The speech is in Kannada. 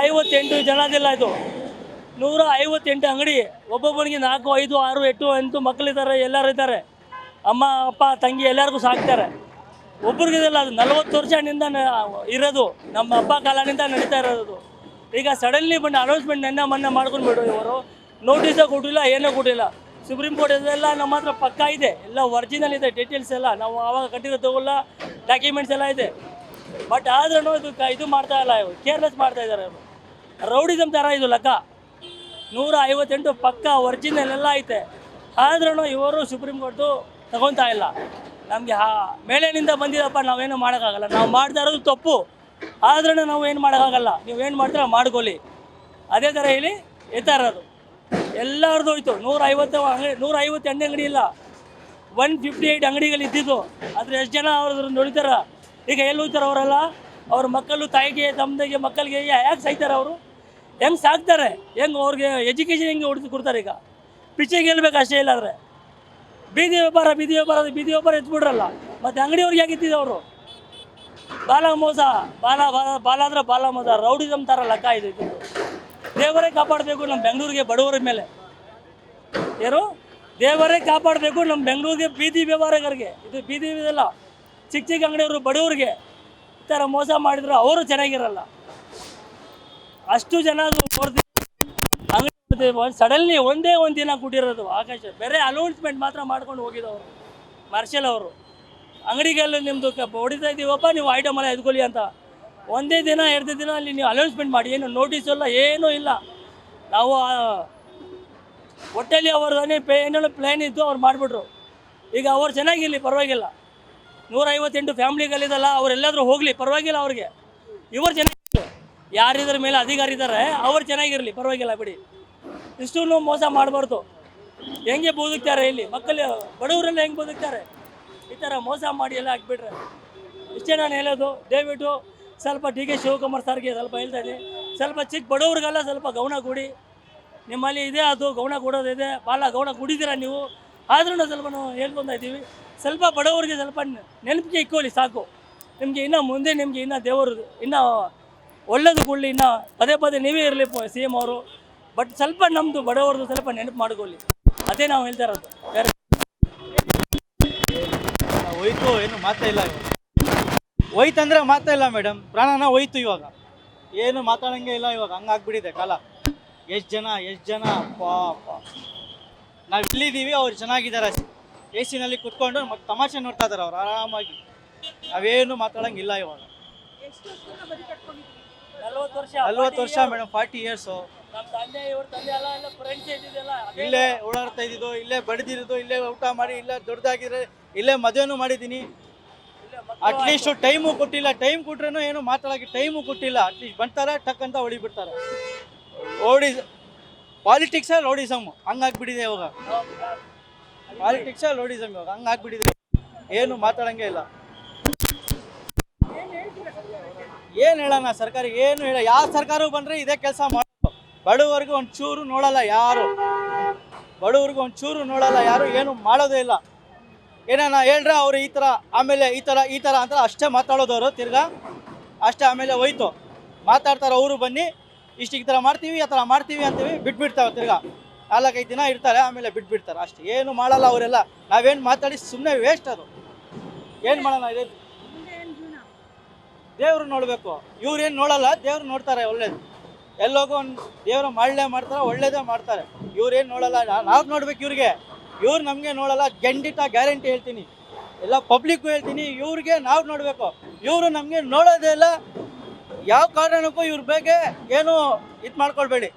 58 ಜನದಿಲ್ಲ ಇದು 158 ಅಂಗಡಿ. ಒಬ್ಬೊಬ್ಬನಿಗೆ 4, 5, 6, 8, 8 ಮಕ್ಕಳಿದ್ದಾರೆ, ಎಲ್ಲರೂ ಇದ್ದಾರೆ. ಅಮ್ಮ ಅಪ್ಪ ತಂಗಿ ಎಲ್ಲರಿಗೂ ಸಾಕ್ತಾರೆ. ಒಬ್ರಿಗಿದೆಲ್ಲ ಅದು 40 ವರ್ಷದಿಂದ ಇರೋದು, ನಮ್ಮ ಹಬ್ಬ ಕಾಲದಿಂದ ನಡೀತಾ ಇರೋದು. ಈಗ ಸಡನ್ಲಿ ಬಂದು ಅನೌನ್ಸ್ಮೆಂಟ್ ಮೊನ್ನೆ ಮಾಡ್ಕೊಂಡ್ಬಿಡು. ಇವರು ನೋಟಿಸೇ ಕೊಟ್ಟಿಲ್ಲ, ಏನೂ ಕೊಟ್ಟಿಲ್ಲ. ಸುಪ್ರೀಂ ಕೋರ್ಟ್ ಇದೆಲ್ಲ ನಮ್ಮ ಹತ್ರ ಪಕ್ಕಾ ಇದೆ, ಎಲ್ಲ ಒರಿಜಿನಲ್ ಇದೆ, ಡೀಟೇಲ್ಸ್ ಎಲ್ಲ ನಾವು ಆವಾಗ ಕಟ್ಟಿರೋದಲ್ಲ, ಡಾಕ್ಯುಮೆಂಟ್ಸ್ ಎಲ್ಲ ಇದೆ. ಬಟ್ ಆದ್ರೂ ಇದು ಮಾಡ್ತಾ ಇಲ್ಲ, ಇವರು ಕೇರ್ಲೆಸ್ ಮಾಡ್ತಾ ಇದ್ದಾರೆ. ಇವರು ರೌಡಿಸಮ್ ಥರ ಇದು ಲೆಕ್ಕ. 158 ಪಕ್ಕಾ ಒರಿಜಿನಲ್ ಎಲ್ಲ ಐತೆ. ಆದ್ರೂ ಇವರು ಸುಪ್ರೀಂ ಕೋರ್ಟು ತಗೊತಾ ಇಲ್ಲ. ನಮಗೆ ಮೇಲಿನಿಂದ ಬಂದಿದ್ದಪ್ಪ, ನಾವೇನು ಮಾಡೋಕ್ಕಾಗಲ್ಲ. ನಾವು ಮಾಡ್ತಾ ಇರೋದು ತಪ್ಪು, ಆದ್ರೂ ನಾವು ಏನು ಮಾಡೋಕ್ಕಾಗಲ್ಲ. ನೀವೇನು ಮಾಡ್ತೀರ ಮಾಡ್ಕೊಳ್ಳಿ. ಅದೇ ಥರ ಇಲ್ಲಿ ಎತ್ತಾ ಇರೋದು ಎಲ್ಲರದು ಹೋಯ್ತು. 158 ಅಂಗಡಿ ಇಲ್ಲ, 158 ಅಂಗಡಿಗಳು ಇದ್ದಿದ್ದು. ಆದರೆ ಎಷ್ಟು ಜನ ಅವ್ರದ್ದು ನೋಡ್ತಾರ? ಈಗ ಎಲ್ಲಿ ಹೋಗ್ತಾರೆ ಅವರೆಲ್ಲ? ಅವ್ರ ಮಕ್ಕಳು, ತಾಯಿಗೆ, ತಮ್ಮದಿಗೆ, ಮಕ್ಕಳಿಗೆ ಯಾಕೆ ಸಾಯ್ತಾರೆ? ಅವರು ಹೆಂಗೆ ಸಾಕ್ತಾರೆ? ಹೆಂಗೆ ಅವ್ರಿಗೆ ಎಜುಕೇಷನ್ ಹೆಂಗೆ ಕೊಡ್ತಾರೆ? ಈಗ ಪಿಚ್ಚೆಗೆ ಹೇಳ್ಬೇಕು ಅಷ್ಟೇ. ಇಲ್ಲಾದರೆ ಬೀದಿ ವ್ಯಾಪಾರ ಎತ್ಬಿಡ್ರಲ್ಲ. ಮತ್ತು ಅಂಗಡಿಯವ್ರಿಗೆ ಹೇಗಿತ್ತಿದೆ ಅವರು? ಬಾಲ ಮೋಸ, ಬಾಲ ಅಂದ್ರೆ ಬಾಲ ಮೋಸ, ರೌಡಿಸಮ್ ಥರ ಲೆಕ್ಕ ಇದು. ದೇವರೇ ಕಾಪಾಡಬೇಕು ನಮ್ಮ ಬೆಂಗಳೂರಿಗೆ, ಬಡವರ ಮೇಲೆ. ಯಾರು? ದೇವರೇ ಕಾಪಾಡಬೇಕು ನಮ್ಮ ಬೆಂಗಳೂರಿಗೆ, ಬೀದಿ ವ್ಯವಹಾರಗಾರಿಗೆ. ಇದು ಬೀದಿ ಇದೆಲ್ಲ ಚಿಕ್ಕ ಅಂಗಡಿಯವರು ಬಡವರಿಗೆ ಈ ಥರ ಮೋಸ ಮಾಡಿದ್ರು ಅವರು ಚೆನ್ನಾಗಿರಲ್ಲ. ಅಷ್ಟು ಜನ ಅದು ಅಂಗಡಿ ಸಡನ್ಲಿ ಒಂದೇ ಒಂದು ದಿನ ಕೊಟ್ಟಿರೋದು ಆಕಾಶ. ಬೇರೆ ಅನೌನ್ಸ್ಮೆಂಟ್ ಮಾತ್ರ ಮಾಡ್ಕೊಂಡು ಹೋಗಿದ್ದವರು ಮಾರ್ಷಲ್ ಅವರು. ಅಂಗಡಿಗೆಲ್ಲ ನಿಮ್ಮದು ಹೊಡಿತಾ ಇದ್ದೀವಪ್ಪ, ನೀವು ಐಟಮ್ ಎಲ್ಲ ಎದ್ಕೊಳ್ಳಿ ಅಂತ. ಒಂದೇ ದಿನ 2 ದಿನ ಅಲ್ಲಿ ನೀವು ಅನೌನ್ಸ್ಮೆಂಟ್ ಮಾಡಿ, ಏನು ನೋಟಿಸ್ ಇಲ್ಲ, ಏನೂ ಇಲ್ಲ. ನಾವು ಹೊಟ್ಟೆಲಿ ಅವ್ರದೇ ಏನೇನೋ ಪ್ಲ್ಯಾನ್ ಇತ್ತು, ಅವ್ರು ಮಾಡಿಬಿಟ್ರು. ಈಗ ಅವ್ರು ಚೆನ್ನಾಗಿರಲಿ, ಪರವಾಗಿಲ್ಲ. 158 ಫ್ಯಾಮ್ಲಿಗಳಿದಲ್ಲ, ಅವರೆಲ್ಲಾದರೂ ಹೋಗಲಿ, ಪರವಾಗಿಲ್ಲ ಅವ್ರಿಗೆ. ಇವರು ಚೆನ್ನಾಗಿರಲಿ, ಯಾರಿದ್ರ ಮೇಲೆ ಅಧಿಕಾರಿ ಇದ್ದಾರೆ ಅವ್ರು ಚೆನ್ನಾಗಿರಲಿ, ಪರವಾಗಿಲ್ಲ ಬಿಡಿ. ಇಷ್ಟೂ ಮೋಸ ಮಾಡಬಾರ್ದು. ಹೆಂಗೆ ಬದುಕ್ತಾರೆ ಇಲ್ಲಿ ಮಕ್ಕಳು, ಬಡವರೆಲ್ಲ ಹೆಂಗೆ ಬದುಕ್ತಾರೆ? ಈ ಥರ ಮೋಸ ಮಾಡಿ ಎಲ್ಲ ಹಾಕ್ಬಿಟ್ರೆ ಇಷ್ಟೇ ನಾನು ಹೇಳೋದು. ದಯವಿಟ್ಟು ಸ್ವಲ್ಪ ಡಿ ಕೆ ಶಿವಕುಮಾರ್ ಸರ್ಗೆ ಸ್ವಲ್ಪ ಹೇಳ್ತಾ ಇದ್ದೀನಿ, ಸ್ವಲ್ಪ ಚಿಕ್ಕ ಬಡವ್ರಿಗೆಲ್ಲ ಸ್ವಲ್ಪ ಗೌಣ ಕೊಡಿ. ನಿಮ್ಮಲ್ಲಿ ಇದೆ ಅದು ಗೌಣ ಕೊಡೋದಿದೆ, ಭಾಳ ಗೌಣ ಕುಡಿತೀರ ನೀವು. ಆದ್ರೂ ಸ್ವಲ್ಪ ನಾವು ಹೇಳ್ಕೊತಾ ಇದ್ದೀವಿ, ಸ್ವಲ್ಪ ಬಡವರಿಗೆ ಸ್ವಲ್ಪ ನೆನಪಿಗೆ ಇಕ್ಕೊಳ್ಳಿ ಸಾಕು. ನಿಮಗೆ ಇನ್ನೂ ಮುಂದೆ ನಿಮಗೆ ಇನ್ನೂ ದೇವರು ಇನ್ನೂ ಒಳ್ಳೇದು ಕೊಡಲಿ, ಇನ್ನೂ ಪದೇ ನೀವೇ ಇರಲಿ CM ಅವರು. ಬಟ್ ಸ್ವಲ್ಪ ನಮ್ಮದು ಬಡವರದು ಸ್ವಲ್ಪ ನೆನಪು ಮಾಡ್ಕೊಳ್ಳಿ, ಅದೇ ನಾವು ಹೇಳ್ತಾ ಇರೋದು. ಬೇರೆ ಹೋಯ್ತು ಏನು ಮಾತಾ ಇಲ್ಲ. ಹೋಯ್ತಂದ್ರೆ ಮಾತಾ ಇಲ್ಲ ಮೇಡಮ್, ಪ್ರಾಣನ ಹೋಯ್ತು. ಇವಾಗ ಏನು ಮಾತಾಡೋಂಗೆ ಇಲ್ಲ. ಇವಾಗ ಹಂಗಾಗ್ಬಿಟ್ಟಿದೆ ಕಾಲ. ಎಷ್ಟು ಜನ ಪಾಪ. ನಾವು ಇಲ್ಲಿದ್ದೀವಿ, ಅವ್ರು ಚೆನ್ನಾಗಿದ್ದಾರೆ, AC ನಲ್ಲಿ ಕುತ್ಕೊಂಡು ಮತ್ತೆ ತಮಾಷೆ ನೋಡ್ತಾ ಇದ್ದಾರೆ ಅವ್ರು ಆರಾಮಾಗಿ. ನಾವೇನು ಮಾತಾಡೋಂಗಿಲ್ಲ ಇವಾಗ. 40 ವರ್ಷ ಮೇಡಮ್, 40 years. ನಮ್ಮ ತಂದೆ ಇವ್ರ ತಂದೆ ಎಲ್ಲ ಫ್ರೆಂಡ್ಸ್ ಇದ್ದಿದ್ದೆಲ್ಲ ಇಲ್ಲೇ ಓಡಾಡ್ತಾ ಇದ್ದಿದ್ದು, ಇಲ್ಲೇ ಬಡ್ದಿರೋದು, ಇಲ್ಲೇ ಊಟ ಮಾಡಿ, ಇಲ್ಲೇ ದೊಡ್ಡದಾಗಿದ್ರೆ ಇಲ್ಲೇ ಮದುವೆನೂ ಮಾಡಿದ್ದೀನಿ. ಅಟ್ಲೀಸ್ಟ್ ಟೈಮು ಕೊಟ್ಟಿಲ್ಲ. ಟೈಮ್ ಕೊಟ್ರೇನು ಏನು ಮಾತಾಡೋಕ್ಕೆ ಟೈಮು ಕೊಟ್ಟಿಲ್ಲ. ಅಟ್ಲೀಸ್ಟ್ ಬಂತಾರೆ ಟಕ್ ಅಂತ ಹೊಡಿಬಿಡ್ತಾರೆ. ಪಾಲಿಟಿಕ್ಸ್ ರೌಡಿಸಮ್ ಹಂಗಾಗ್ಬಿಟ್ಟಿದೆ ಇವಾಗ. ಪಾಲಿಟಿಕ್ಸ್ ರೌಡಿಸಮ್ ಇವಾಗ ಹಂಗಾಗ್ಬಿಟ್ಟಿದೆ. ಏನು ಮಾತಾಡೋಂಗೆ ಇಲ್ಲ. ಏನು ಹೇಳೋಣ ಸರ್ಕಾರ? ಏನು ಹೇಳ? ಯಾವ ಸರ್ಕಾರ ಬಂದರೆ ಇದೇ ಕೆಲಸ ಮಾಡೋದು. ಬಡವರಿಗೆ ಒಂಚೂರು ನೋಡಲ್ಲ ಯಾರು, ಬಡವ್ರಿಗೆ ಒಂಚೂರು ನೋಡಲ್ಲ ಯಾರು, ಏನು ಮಾಡೋದೇ ಇಲ್ಲ. ಏನಾನ ಹೇಳ್ರೆ ಅವರು ಈ ಥರ, ಆಮೇಲೆ ಈ ಥರ ಅಂತ ಅಷ್ಟೇ ಮಾತಾಡೋದವರು ತಿರ್ಗಾ ಅಷ್ಟೇ. ಆಮೇಲೆ ಹೋಯ್ತು ಮಾತಾಡ್ತಾರೆ ಅವರು, ಬನ್ನಿ ಇಷ್ಟು ಈ ಥರ ಮಾಡ್ತೀವಿ, ಆ ಥರ ಮಾಡ್ತೀವಿ ಅಂತೀವಿ, ಬಿಟ್ಬಿಡ್ತಾವೆ. ತಿರ್ಗಾ 4-5 ದಿನ ಇರ್ತಾರೆ, ಆಮೇಲೆ ಬಿಟ್ಬಿಡ್ತಾರೆ ಅಷ್ಟೇ. ಏನು ಮಾಡಲ್ಲ ಅವರೆಲ್ಲ. ನಾವೇನು ಮಾತಾಡಿ ಸುಮ್ಮನೆ ವೇಸ್ಟ್ ಅದು. ಏನು ಮಾಡೋಣ? ಇದೆ ದೇವರು ನೋಡಬೇಕು. ಇವ್ರೇನು ನೋಡಲ್ಲ, ದೇವ್ರು ನೋಡ್ತಾರೆ ಒಳ್ಳೇದು. ಎಲ್ಲೋಗೋ ಒಂದು ದೇವರು ಮಾಡ್ತಾರೆ, ಒಳ್ಳೇದೇ ಮಾಡ್ತಾರೆ. ಇವ್ರೇನು ನೋಡಲ್ಲ, ನಾವು ನೋಡ್ಬೇಕು ಇವ್ರಿಗೆ. ಇವ್ರು ನಮಗೆ ನೋಡಲ್ಲ, ಖಂಡಿತ ಗ್ಯಾರಂಟಿ ಹೇಳ್ತೀನಿ, ಎಲ್ಲ ಪಬ್ಲಿಕ್ಕು ಹೇಳ್ತೀನಿ. ಇವ್ರಿಗೆ ನಾವು ನೋಡಬೇಕು, ಇವರು ನಮಗೆ ನೋಡೋದೇ ಇಲ್ಲ. ಯಾವ ಕಾರಣಕ್ಕೂ ಇವ್ರ ಬಗ್ಗೆ ಏನು ಇದು ಮಾಡ್ಕೊಳ್ಬೇಡಿ.